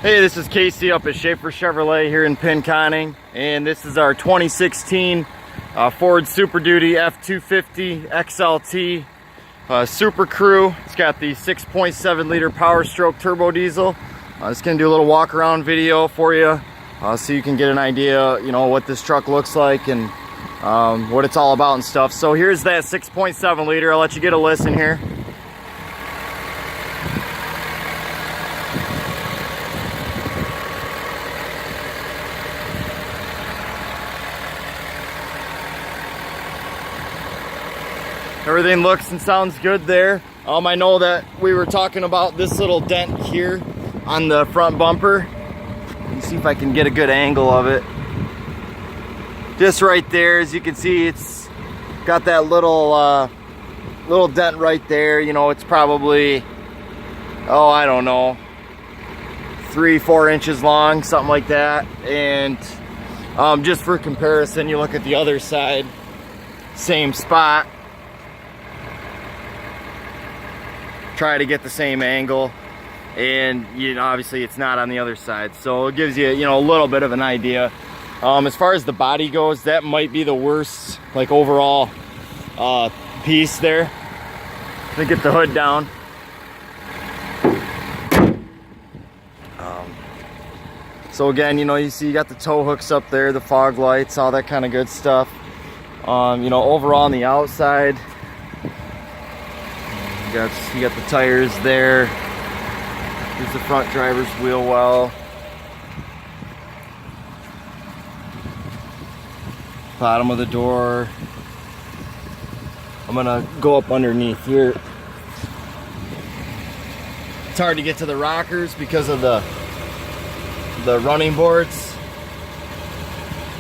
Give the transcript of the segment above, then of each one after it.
Hey, this is Casey up at Schafer Chevrolet here in Pinconning, and this is our 2016 Ford Super Duty F250 XLT SUPERCREW. It's got the 6.7 liter Power Stroke turbo diesel. Just gonna do a little walk around video for you, so you can get an idea, you know, what this truck looks like and what it's all about and stuff. So here's that 6.7 liter. I'll let you get a listen here. Everything looks and sounds good there. I know that we were talking about this little dent here on the front bumper. Let me see if I can get a good angle of it. Just right there, as you can see, it's got that little little dent right there. You know, it's probably, oh, I don't know, 3-4 inches long, something like that. And just for comparison, you look at the other side, same spot. Try to get the same angle, and you know, obviously it's not on the other side, so it gives you, you know, a little bit of an idea. As far as the body goes, that might be the worst, like, overall piece there. Let me get the hood down. So again, you know, you see you got the tow hooks up there, the fog lights, all that kind of good stuff. You know, overall on the outside, you got the tires there. Here's the front driver's wheel well. Bottom of the door. I'm gonna go up underneath here. It's hard to get to the rockers because of the running boards.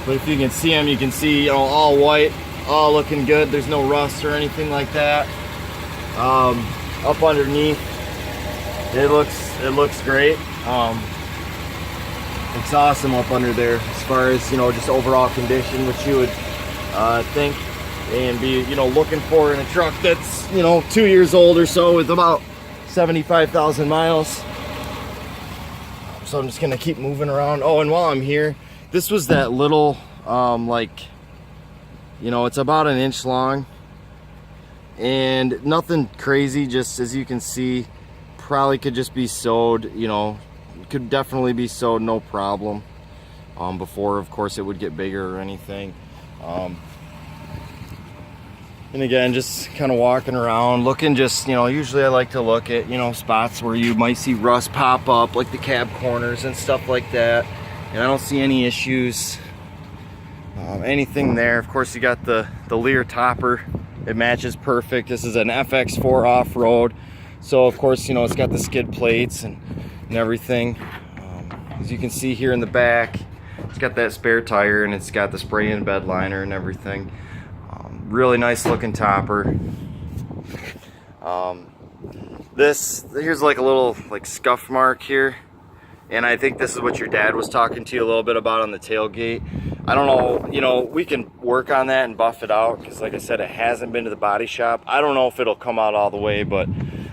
But if you can see them, you can see, you know, all white, all looking good. There's no rust or anything like that. Up underneath, it looks great. It's awesome up under there as far as, you know, just overall condition, which you would think and be, you know, looking for in a truck that's, you know, 2 years old or so with about 75,000 miles. So I'm just gonna keep moving around. Oh, and while I'm here, this was that little like, you know, it's about 1 inch long. And nothing crazy, just as you can see, probably could just be sewed, you know, could definitely be sewed, no problem. Before, of course, it would get bigger or anything. And again, just kind of walking around, looking, just, you know, usually I like to look at, you know, spots where you might see rust pop up, like the cab corners and stuff like that. And I don't see any issues, anything there. Of course, you got the Lear topper. It matches perfect. This is an FX4 off-road, so of course, you know, it's got the skid plates and everything. As you can see here in the back, it's got that spare tire, and it's got the spray-in bed liner and everything. Really nice looking topper. Here's like a little like scuff mark here, and I think this is what your dad was talking to you a little bit about on the tailgate. I don't know, you know, we can work on that and buff it out, because like I said, it hasn't been to the body shop. I don't know if it'll come out all the way, but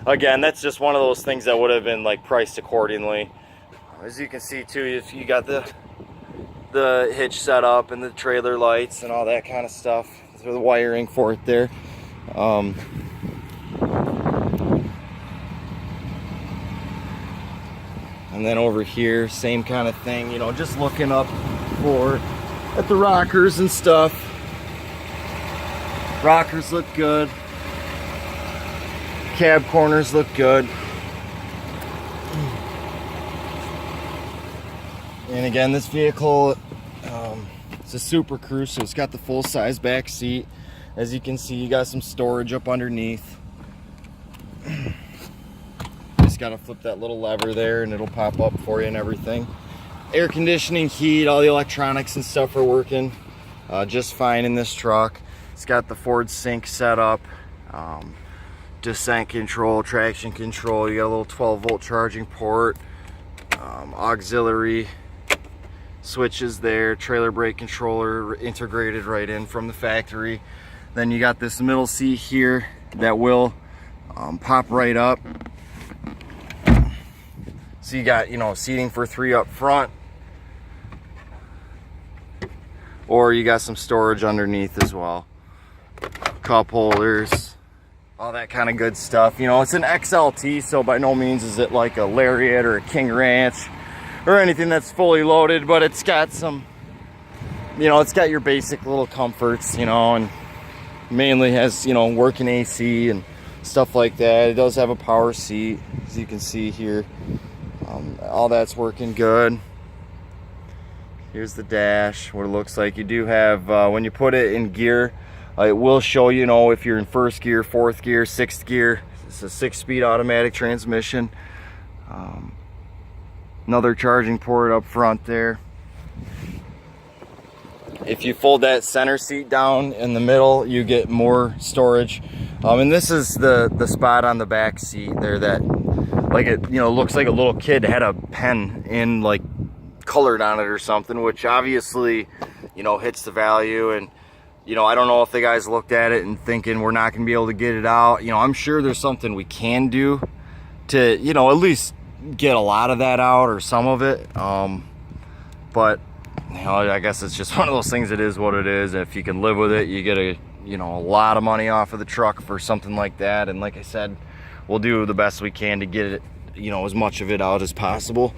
again, that's just one of those things that would have been like priced accordingly. As you can see too, if you got the hitch set up and the trailer lights and all that kind of stuff, so the wiring for it there. And then over here, same kind of thing, you know, just looking up at the rockers and stuff. Rockers look good. Cab corners look good. And again, this vehicle, it's a SUPERCREW, so it's got the full-size back seat. As you can see, you got some storage up underneath. Just gotta flip that little lever there and it'll pop up for you and everything. Air conditioning, heat, all the electronics and stuff are working just fine in this truck. It's got the Ford Sync set up, descent control, traction control. You got a little 12-volt charging port, auxiliary switches there, trailer brake controller integrated right in from the factory. Then you got this middle seat here that will pop right up. So you got, you know, seating for 3 up front, or you got some storage underneath as well. Cup holders, all that kind of good stuff. You know, it's an XLT, so by no means is it like a Lariat or a King Ranch or anything that's fully loaded, but it's got some, you know, it's got your basic little comforts, you know, and mainly has, you know, working AC and stuff like that. It does have a power seat, as you can see here. All that's working good. Here's the dash, what it looks like. You do have, when you put it in gear, it will show you know if you're in 1st gear, 4th gear, 6th gear. It's a 6-speed automatic transmission. Another charging port up front there. If you fold that center seat down in the middle, you get more storage. And this is the spot on the back seat there that, like, it, you know, looks like a little kid had a pen in, like, colored on it or something, which obviously, you know, hits the value. And, you know, I don't know if the guys looked at it and thinking we're not gonna be able to get it out. You know, I'm sure there's something we can do to, you know, at least get a lot of that out or some of it. But, you know, I guess it's just one of those things. It is what it is. If you can live with it, you get a, you know, a lot of money off of the truck for something like that. And like I said, we'll do the best we can to get it, you know, as much of it out as possible.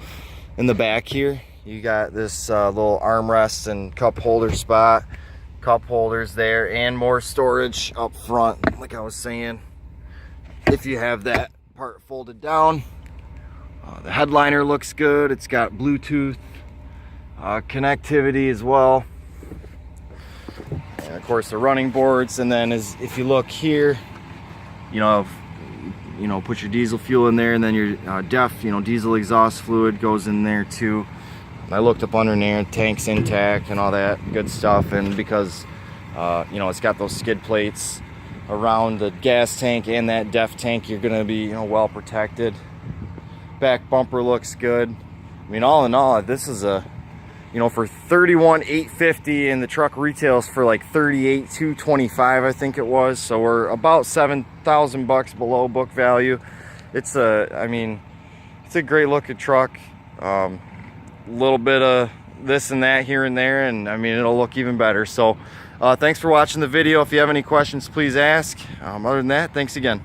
In the back here, you got this little armrest and cup holder spot. Cup holders there and more storage up front, like I was saying, if you have that part folded down. The headliner looks good. It's got Bluetooth connectivity as well, and of course the running boards. And then if you look here, you know, put your diesel fuel in there, and then your diesel exhaust fluid goes in there too. I looked up under there, tank's intact and all that good stuff. And because you know, it's got those skid plates around the gas tank and that DEF tank, you're gonna be, you know, well protected. Back bumper looks good. I mean, all in all, this is a, you know, for $31,850, and the truck retails for like $38,225, I think it was. So we're about $7,000 below book value. It's a, I mean, it's a great looking truck. Little bit of this and that here and there, and I mean, it'll look even better. So thanks for watching the video. If you have any questions, please ask. Other than that, thanks again.